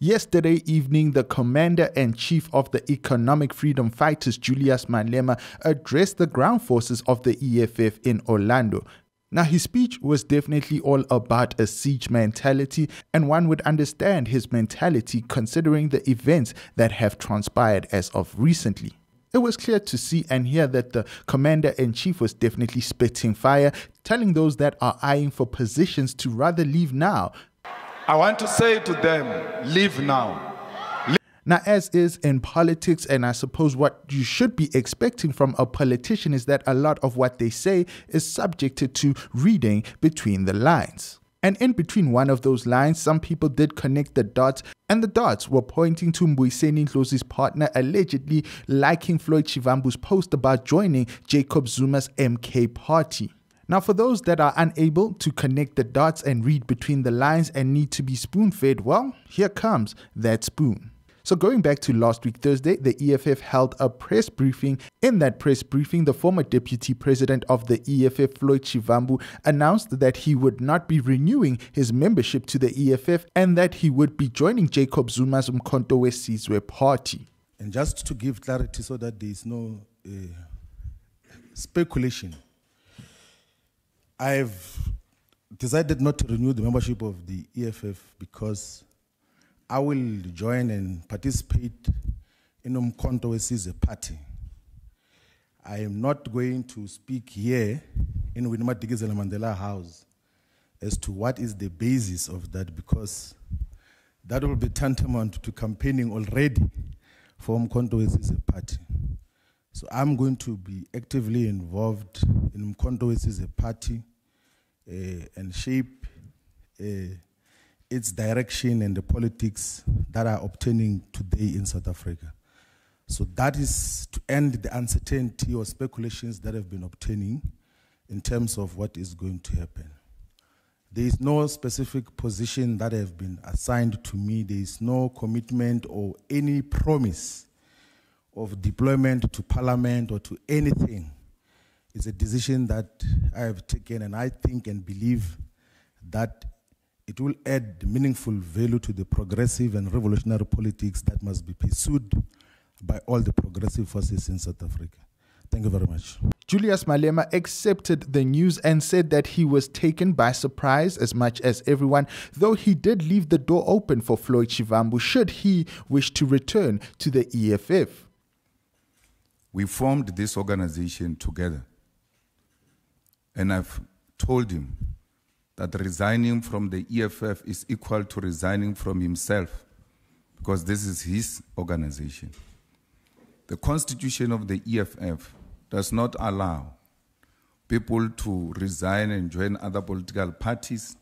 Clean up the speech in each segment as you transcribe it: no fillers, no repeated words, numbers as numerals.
Yesterday evening, the Commander-in-Chief of the Economic Freedom Fighters, Julius Malema, addressed the ground forces of the EFF in Orlando. Now, his speech was definitely all about a siege mentality, and one would understand his mentality considering the events that have transpired as of recently. It was clear to see and hear that the Commander-in-Chief was definitely spitting fire, telling those that are eyeing for positions to rather leave now. I want to say to them, leave now. Now, as is in politics, and I suppose what you should be expecting from a politician is that a lot of what they say is subjected to reading between the lines. And in between one of those lines, some people did connect the dots, and the dots were pointing to Mbuyiseni Ndlozi's partner allegedly liking Floyd Shivambu's post about joining Jacob Zuma's MK party. Now, for those that are unable to connect the dots and read between the lines and need to be spoon-fed, well, here comes that spoon. So going back to last week Thursday, the EFF held a press briefing. In that press briefing, the former deputy president of the EFF, Floyd Shivambu, announced that he would not be renewing his membership to the EFF and that he would be joining Jacob Zuma's Umkhonto weSizwe party. And just to give clarity so that there is no speculation, I've decided not to renew the membership of the EFF because I will join and participate in Umkhonto weSizwe party. I am not going to speak here in Madikizela Mandela House as to what is the basis of that, because that will be tantamount to campaigning already for Umkhonto weSizwe party. So I'm going to be actively involved in Umkhonto weSizwe party and shape its direction and the politics that are obtaining today in South Africa. So that is to end the uncertainty or speculations that have been obtaining in terms of what is going to happen. There is no specific position that have been assigned to me. There is no commitment or any promise of deployment to parliament or to anything. It's a decision that I have taken, and I think and believe that it will add meaningful value to the progressive and revolutionary politics that must be pursued by all the progressive forces in South Africa. Thank you very much. Julius Malema accepted the news and said that he was taken by surprise as much as everyone, though he did leave the door open for Floyd Shivambu should he wish to return to the EFF. We formed this organization together, and I've told him that resigning from the EFF is equal to resigning from himself, because this is his organization. The constitution of the EFF does not allow people to resign and join other political parties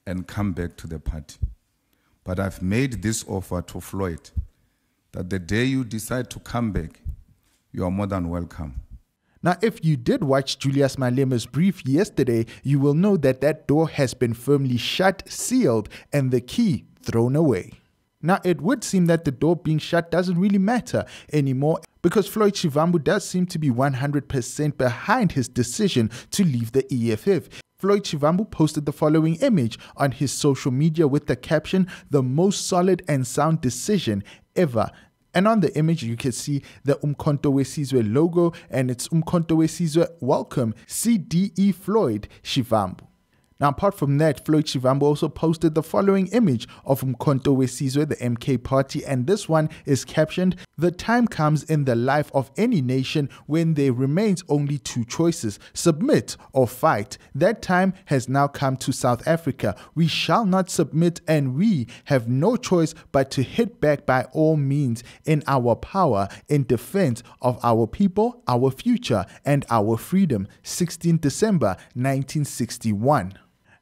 and come back to the party. But I've made this offer to Floyd, that the day you decide to come back, you are more than welcome. Now, if you did watch Julius Malema's brief yesterday, you will know that that door has been firmly shut, sealed, and the key thrown away. Now, it would seem that the door being shut doesn't really matter anymore, because Floyd Shivambu does seem to be 100% behind his decision to leave the EFF. Floyd Shivambu posted the following image on his social media with the caption, "The most solid and sound decision ever." And on the image, you can see the Umkhonto weSizwe logo, and it's Umkhonto weSizwe Welcome, CDE Floyd Shivambu. Now, apart from that, Floyd Shivambu also posted the following image of Umkhonto weSizwe, the MK party, and this one is captioned, "The time comes in the life of any nation when there remains only two choices, submit or fight. That time has now come to South Africa. We shall not submit, and we have no choice but to hit back by all means in our power in defense of our people, our future, and our freedom." 16 December 1961.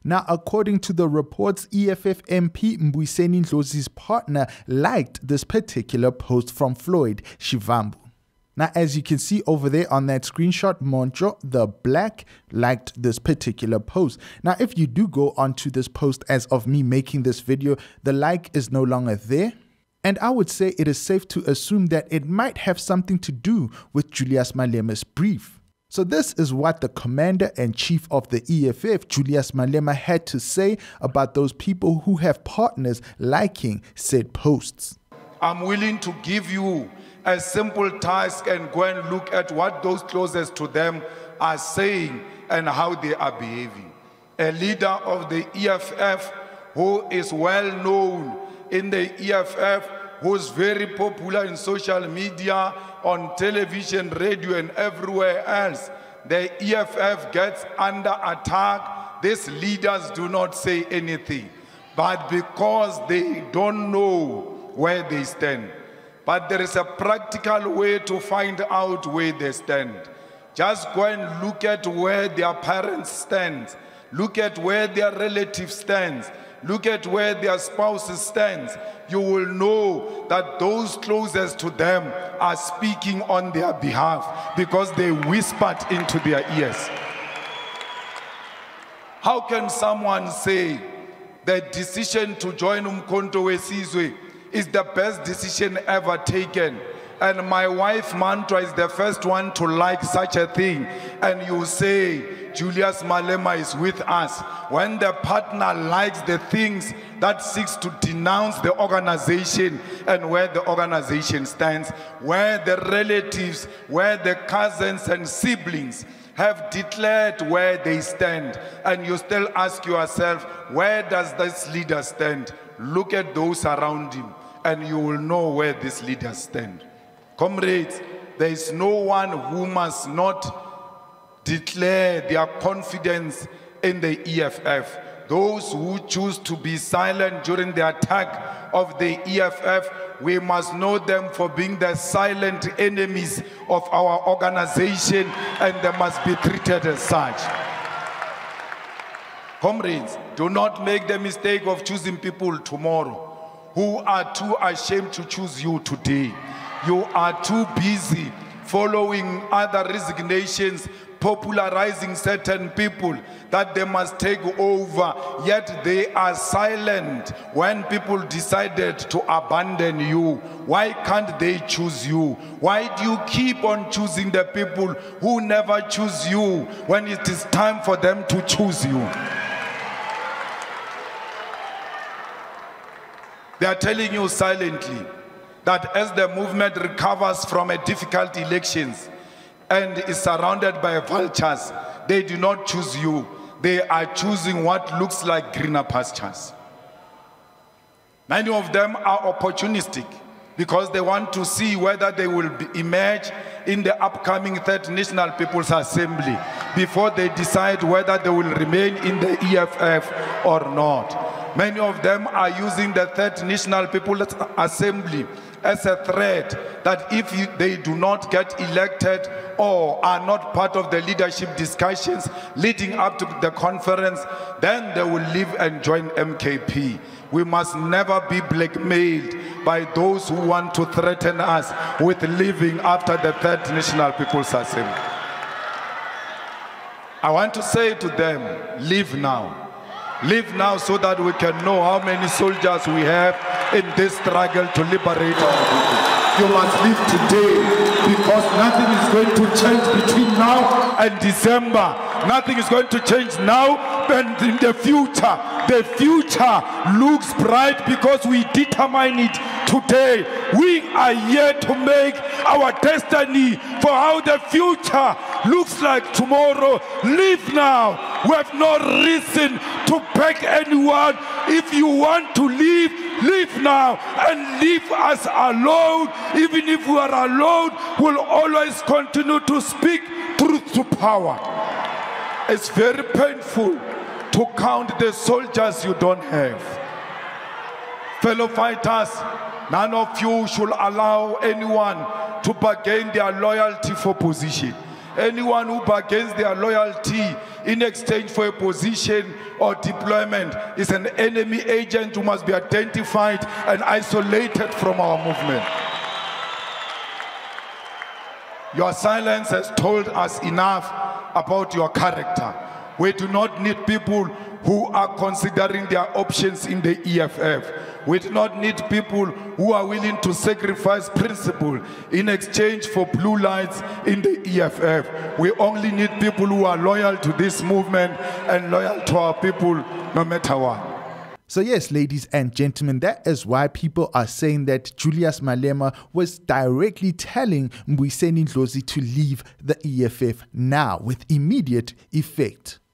Now, according to the reports, EFF MP Mbuyiseni Ndlozi's partner liked this particular post from Floyd Shivambu. Now, as you can see over there on that screenshot, Monjo, the black, liked this particular post. Now, if you do go onto this post as of me making this video, the like is no longer there. And I would say it is safe to assume that it might have something to do with Julius Malema's brief. So this is what the Commander-in-Chief of the EFF, Julius Malema, had to say about those people who have partners liking said posts. I'm willing to give you a simple task and go and look at what those closest to them are saying and how they are behaving. A leader of the EFF who is well known in the EFF, who's very popular in social media, on television, radio, and everywhere else. The EFF gets under attack. These leaders do not say anything, but because they don't know where they stand. But there is a practical way to find out where they stand. Just go and look at where their parents stand. Look at where their relatives stand. Look at where their spouses stand. You will know that those closest to them are speaking on their behalf because they whispered into their ears. How can someone say the decision to join Umkhonto weSizwe is the best decision ever taken? And my wife Mantra is the first one to like such a thing. And you say, Julius Malema is with us. When the partner likes the things that seeks to denounce the organization and where the organization stands, where the relatives, where the cousins and siblings have declared where they stand, and you still ask yourself, where does this leader stand? Look at those around him, and you will know where this leader stands. Comrades, there is no one who must not declare their confidence in the EFF. Those who choose to be silent during the attack of the EFF, we must know them for being the silent enemies of our organization, and they must be treated as such. Comrades, do not make the mistake of choosing people tomorrow who are too ashamed to choose you today. You are too busy following other resignations, popularizing certain people that they must take over, yet they are silent when people decided to abandon you. Why can't they choose you? Why do you keep on choosing the people who never choose you when it is time for them to choose you? They are telling you silently that as the movement recovers from a difficult elections and is surrounded by vultures, they do not choose you. They are choosing what looks like greener pastures. Many of them are opportunistic because they want to see whether they will emerge in the upcoming Third National People's Assembly before they decide whether they will remain in the EFF or not. Many of them are using the Third National People's Assembly as a threat that if they do not get elected or are not part of the leadership discussions leading up to the conference, then they will leave and join MKP. We must never be blackmailed by those who want to threaten us with leaving after the Third National People's Assembly. I want to say to them, leave now. Leave now so that we can know how many soldiers we have in this struggle to liberate our people. You must leave today because nothing is going to change between now and December. Nothing is going to change now and in the future. The future looks bright because we determine it today. We are here to make our destiny for how the future looks like tomorrow. Leave now. We have no reason to beg anyone. If you want to leave, leave now and leave us alone. Even if we are alone, we'll always continue to speak truth to power. It's very painful to count the soldiers you don't have. Fellow fighters, none of you should allow anyone to bargain their loyalty for position. Anyone who bargains their loyalty in exchange for a position or deployment is an enemy agent who must be identified and isolated from our movement. Your silence has told us enough about your character. We do not need people who are considering their options in the EFF. We do not need people who are willing to sacrifice principle in exchange for blue lights in the EFF. We only need people who are loyal to this movement and loyal to our people no matter what. So yes, ladies and gentlemen, that is why people are saying that Julius Malema was directly telling Mbuyiseni Ndlozi to leave the EFF now with immediate effect.